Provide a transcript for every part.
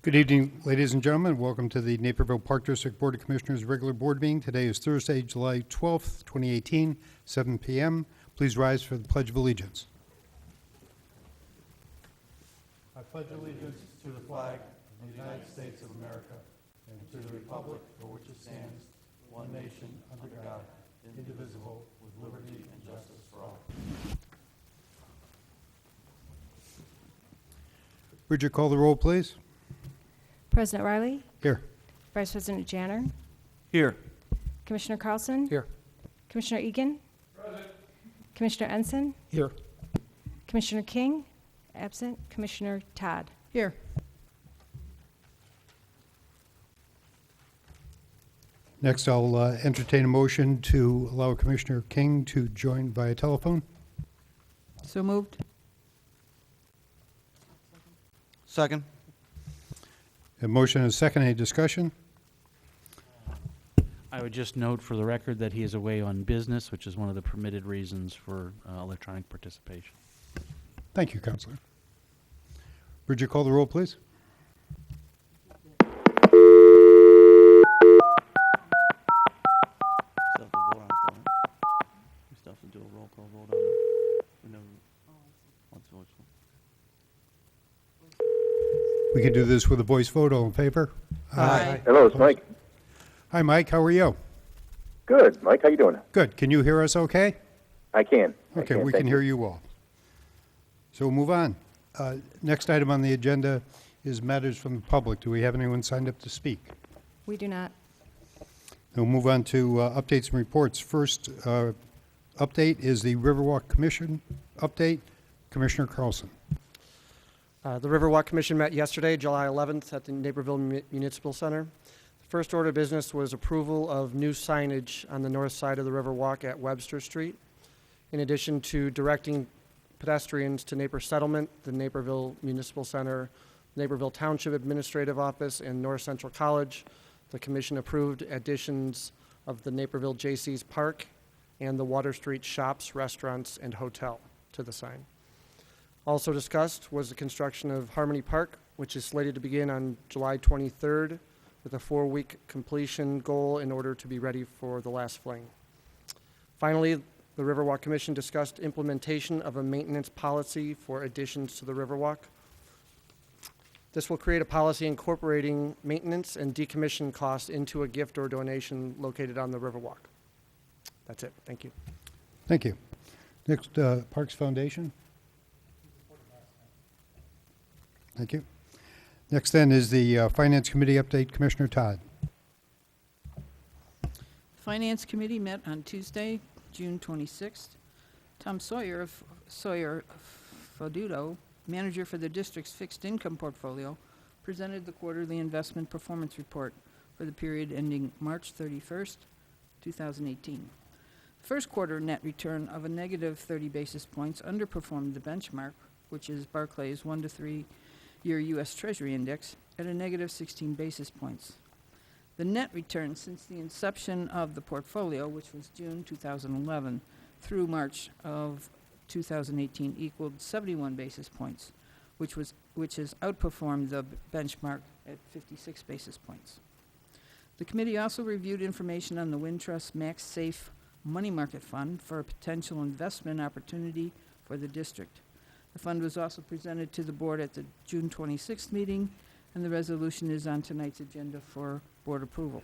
Good evening, ladies and gentlemen. Welcome to the Naperville Park District Board of Commissioners regular board meeting. Today is Thursday, July 12th, 2018, 7 p.m. Please rise for the Pledge of Allegiance. I pledge allegiance to the flag of the United States of America and to the republic for which it stands, one nation, under God, indivisible, with liberty and justice for all. Would you call the roll, please? President Riley? Here. Vice President Janner? Here. Commissioner Carlson? Here. Commissioner Egan? Present. Commissioner Ensign? Here. Commissioner King? Absent. Commissioner Todd? Here. Next, I'll entertain a motion to allow Commissioner King to join via telephone. So moved. Second. A motion and a second. Any discussion? I would just note for the record that he is away on business, which is one of the permitted reasons for electronic participation. Thank you, Counselor. Would you call the roll, please? Still have to do a roll call vote on it. We can do this with a voice vote. All in favor? Aye. Hello, it's Mike. Hi, Mike. How are you? Good. Mike, how you doing? Good. Can you hear us okay? I can. Okay, we can hear you all. So we'll move on. Next item on the agenda is matters from the public. Do we have anyone signed up to speak? We do not. We'll move on to updates and reports. First update is the Riverwalk Commission update. Commissioner Carlson. The Riverwalk Commission met yesterday, July 11th, at the Naperville Municipal Center. The first order of business was approval of new signage on the north side of the Riverwalk at Webster Street, in addition to directing pedestrians to Naper Settlement, the Naperville Municipal Center, Naperville Township Administrative Office, and North Central College. The Commission approved additions of the Naperville J.C.'s Park and the Water Street Shops, Restaurants, and Hotel to the sign. Also discussed was the construction of Harmony Park, which is slated to begin on July 23rd with a 4-week completion goal in order to be ready for the last fling. Finally, the Riverwalk Commission discussed implementation of a maintenance policy for additions to the Riverwalk. This will create a policy incorporating maintenance and decommission costs into a gift or donation located on the Riverwalk. That's it. Thank you. Thank you. Next, Parks Foundation. Thank you. Next then is the Finance Committee update. Commissioner Todd. Finance Committee met on Tuesday, June 26th. Tom Sawyer of Sawyer Foduto, manager for the district's fixed income portfolio, presented the quarterly investment performance report for the period ending March 31st, 2018. The first quarter net return of a negative 30 basis points underperformed the benchmark, which is Barclays 1 to 3 year U.S. Treasury Index, at a negative 16 basis points. The net return since the inception of the portfolio, which was June 2011 through March of 2018, equaled 71 basis points, which has outperformed the benchmark at 56 basis points. The committee also reviewed information on the Wintrust Max Safe Money Market Fund for a potential investment opportunity for the district. The fund was also presented to the board at the June 26th meeting, and the resolution is on tonight's agenda for board approval.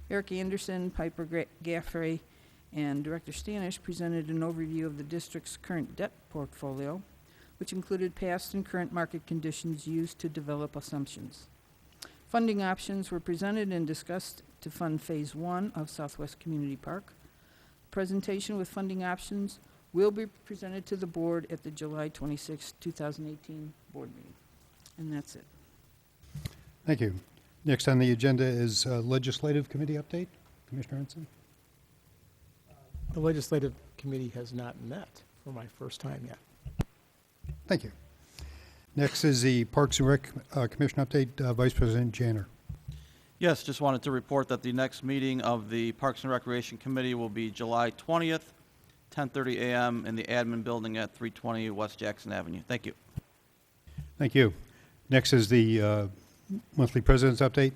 Eric Anderson, Piper Gaffrey, and Director Stanish presented an overview of the district's current debt portfolio, which included past and current market conditions used to develop assumptions. Funding options were presented and discussed to fund Phase 1 of Southwest Community Park. Presentation with funding options will be presented to the board at the July 26, 2018 board meeting. And that's it. Thank you. Next on the agenda is Legislative Committee update. Commissioner Ensign. The Legislative Committee has not met for my first time yet. Thank you. Next is the Parks and Rec Commission update. Vice President Janner. Yes, just wanted to report that the next meeting of the Parks and Recreation Committee will be July 20th, 10:30 a.m. in the admin building at 320 West Jackson Avenue. Thank you. Thank you. Next is the monthly President's Update.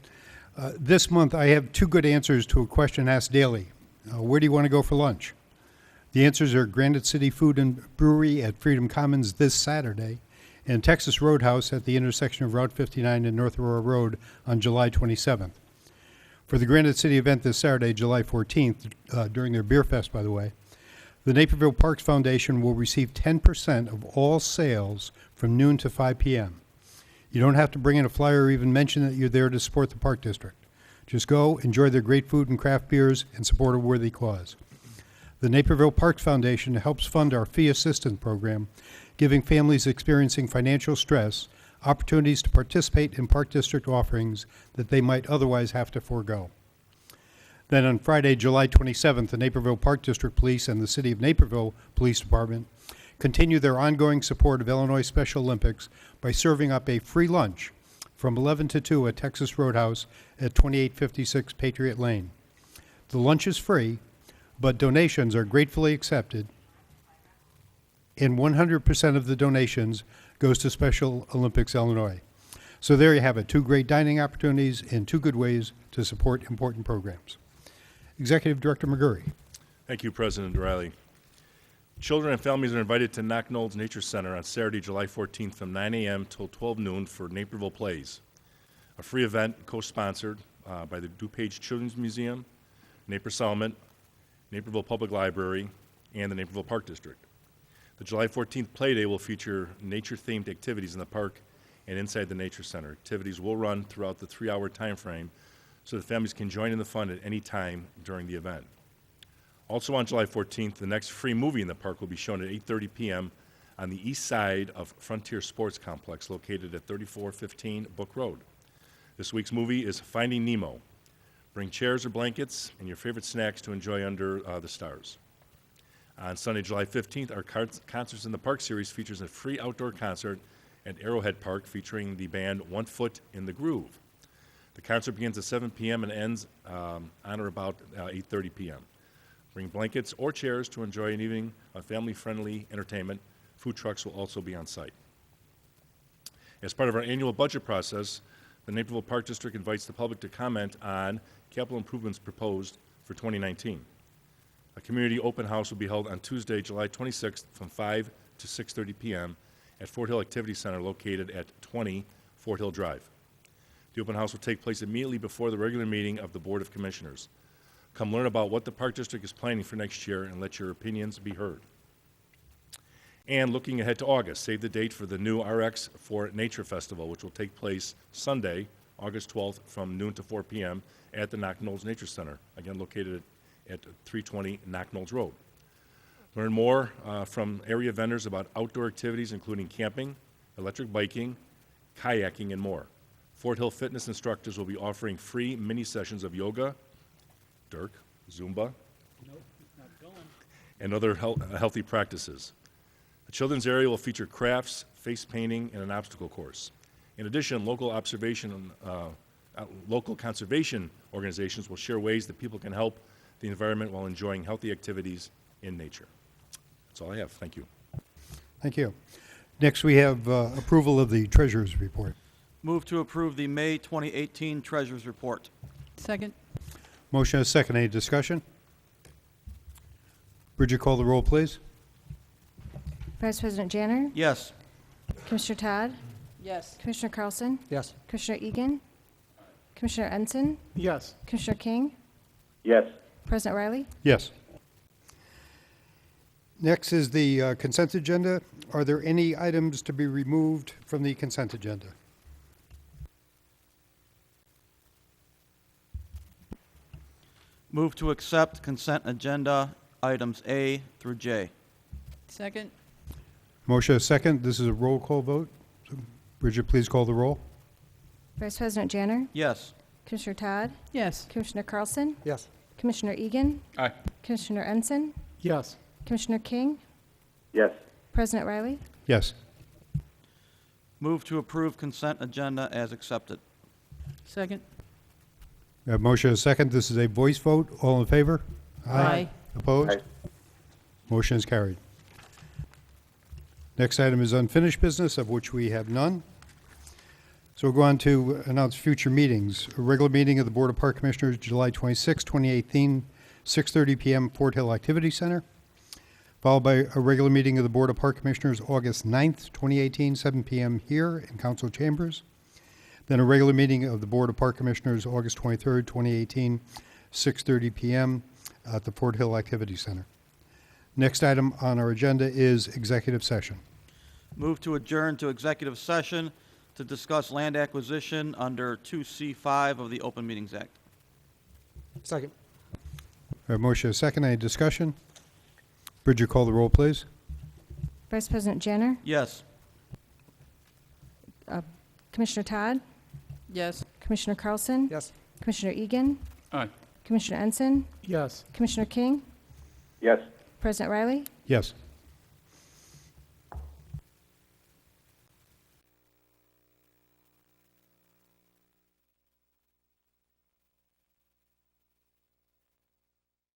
This month, I have two good answers to a question asked daily. Where do you want to go for lunch? The answers are Granite City Food and Brewery at Freedom Commons this Saturday and Texas Roadhouse at the intersection of Route 59 and North Aurora Road on July 27th. For the Granite City event this Saturday, July 14th, during their beer fest, by the way, the Naperville Parks Foundation will receive 10% of all sales from noon to 5 p.m. You don't have to bring in a flyer or even mention that you're there to support the Park District. Just go, enjoy their great food and craft beers, and support a worthy cause. The Naperville Parks Foundation helps fund our fee assistance program, giving families experiencing financial stress opportunities to participate in Park District offerings that they might otherwise have to forego. Then on Friday, July 27th, the Naperville Park District Police and the City of Naperville Police Department continue their ongoing support of Illinois Special Olympics by serving up a free lunch from 11 to 2 at Texas Roadhouse at 2856 Patriot Lane. The lunch is free, but donations are gratefully accepted, and 100% of the donations goes to Special Olympics Illinois. So there you have it, two great dining opportunities and two good ways to support important programs. Executive Director McGurry. Thank you, President Riley. Children and families are invited to Knocknolds Nature Center on Saturday, July 14th from 9 a.m. till 12 noon for Naperville Plays, a free event co-sponsored by the DuPage Children's Museum, Naper Settlement, Naperville Public Library, and the Naperville Park District. The July 14th Play Day will feature nature-themed activities in the park and inside the Nature Center. Activities will run throughout the 3-hour time frame so that families can join in the fun at any time during the event. Also on July 14th, the next free movie in the park will be shown at 8:30 p.m. on the east side of Frontier Sports Complex located at 3415 Book Road. This week's movie is Finding Nemo. Bring chairs or blankets and your favorite snacks to enjoy under the stars. On Sunday, July 15th, our Concerts in the Park series features a free outdoor concert at Arrowhead Park featuring the band One Foot in the Groove. The concert begins at 7 p.m. and ends on or about 8:30 p.m. Bring blankets or chairs to enjoy an evening of family-friendly entertainment. Food trucks will also be on site. As part of our annual budget process, the Naperville Park District invites the public to comment on capital improvements proposed for 2019. A community open house will be held on Tuesday, July 26th from 5 to 6:30 p.m. at Fort Hill Activity Center located at 20 Fort Hill Drive. The open house will take place immediately before the regular meeting of the Board of Commissioners. Come learn about what the Park District is planning for next year and let your opinions be heard. And looking ahead to August, save the date for the new RX for Nature Festival, which will take place Sunday, August 12th from noon to 4 p.m. at the Knocknolds Nature Center, again located at 320 Knocknolds Road. Learn more from area vendors about outdoor activities including camping, electric biking, kayaking, and more. Fort Hill fitness instructors will be offering free mini sessions of yoga, Dirk, Zumba, and other healthy practices. The children's area will feature crafts, face painting, and an obstacle course. In addition, local conservation organizations will share ways that people can help the environment while enjoying healthy activities in nature. That's all I have. Thank you. Thank you. Next, we have approval of the Treasurer's Report. Move to approve the May 2018 Treasurers Report. Second. Motion is second. Any discussion? Bridget, call the roll, please. Vice President Janner, Yes. Commissioner Todd, Yes. Commissioner Carlson, Yes. Commissioner Egan, Commissioner Ensign, Yes. Commissioner King, Yes. President Riley. Yes. Next is the consent agenda. Are there any items to be removed from the consent agenda? Move to accept consent agenda items A through J. Second. Motion is second. This is a roll call vote. So Bridget, please call the roll. Vice President Janner, Yes. Commissioner Todd, Yes. Commissioner Carlson, Yes. Commissioner Egan, Aye. Commissioner Ensign, Yes. Commissioner King, Yes. President Riley. Yes. Move to approve consent agenda as accepted. Second. We have motion is second. This is a voice vote. All in favor? Aye. Opposed? Aye. Motion is carried. Next item is unfinished business, of which we have none. So we'll go on to announce future meetings. A regular meeting of the Board of Park Commissioners, July 26, 2018, 6:30 PM, Fort Hill Activity Center. Followed by a regular meeting of the Board of Park Commissioners, August 9th, 2018, 7 PM here in Council Chambers. Then a regular meeting of the Board of Park Commissioners, August 23rd, 2018, 6:30 PM at the Fort Hill Activity Center. Next item on our agenda is executive session. Move to adjourn to executive session to discuss land acquisition under 2C5 of the Open Meetings Act. Second. We have motion and a second. Any discussion? Bridget, call the roll, please. Vice President Janner, Yes. Commissioner Todd, Yes. Commissioner Carlson, Yes. Commissioner Egan, Aye. Commissioner Ensign, Yes. Commissioner King, Yes. President Riley. Yes.